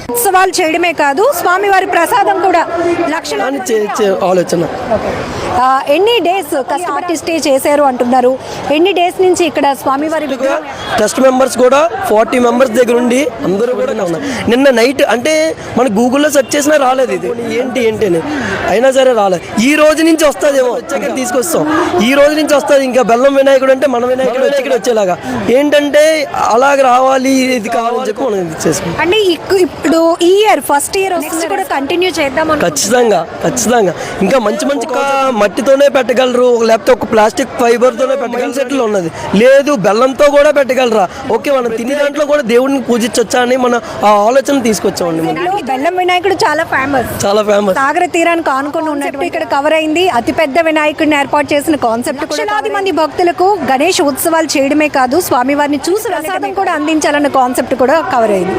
ఉత్సవాలు చేయడమే కాదు స్వామివారి ప్రసాదం కూడా లక్షణాన్ని ఆలోచన. ఎన్ని డేస్ కష్టపడి స్టే చేశారు అంటున్నారు? ఎన్ని డేస్ నుంచి ఇక్కడ స్వామివారి ట్రస్ట్ మెంబర్స్ కూడా 40 మెంబర్స్ దగ్గర ఉండి అందరూ కూడా ఉన్నారు. నిన్న నైట్ అంటే మన గూగుల్లో సెర్చ్ చేసినా రాలేదు ఇది ఏంటి అని, అయినా సరే రాలేదు. ఈ రోజు నుంచి వస్తుందేమో, వచ్చాక తీసుకొస్తాం. ఈ రోజు నుంచి వస్తుంది. ఇంకా బెల్లం వినాయకుడు అంటే మన వినాయకుడు వచ్చేలాగా ఏంటంటే అలాగ రావాలి, ఇది కావాలని చెప్పి మనం ఇచ్చేసాం. అంటే ఇప్పుడు ఈ ఇయర్ ఫస్ట్ ఇయర్ నెక్స్ట్ కూడా కంటిన్యూ చేద్దాం. ఖచ్చితంగా ఇంకా మంచి మట్టితోనే పెట్టగలరు, లేకపోతే ఒక ప్లాస్టిక్ ఫైబర్తోనే పెట్టగలరు. సెట్లు ఉన్నది లేదు, బెల్లంతో కూడా పెట్టగలరా? ఓకే, మనం తిని దాంట్లో కూడా దేవుడిని పూజించొచ్చా అని మన ఆ ఆలోచన తీసుకొచ్చామండి. బెల్లం వినాయకుడు చాలా ఫేమస్ సాగర తీరానికి ఆనుకొని ఉన్నట్టు ఇక్కడ కవర్ అయింది. అతిపెద్ద వినాయకుడిని ఏర్పాటు చేసిన కాన్సెప్ట్. లక్షలాది మంది భక్తులకు గణేష్ ఉత్సవాలు చేయడమే కాదు స్వామివారిని చూసి ప్రసాదం కూడా అందించాలన్న కాన్సెప్ట్ కూడా కవర్ అయింది.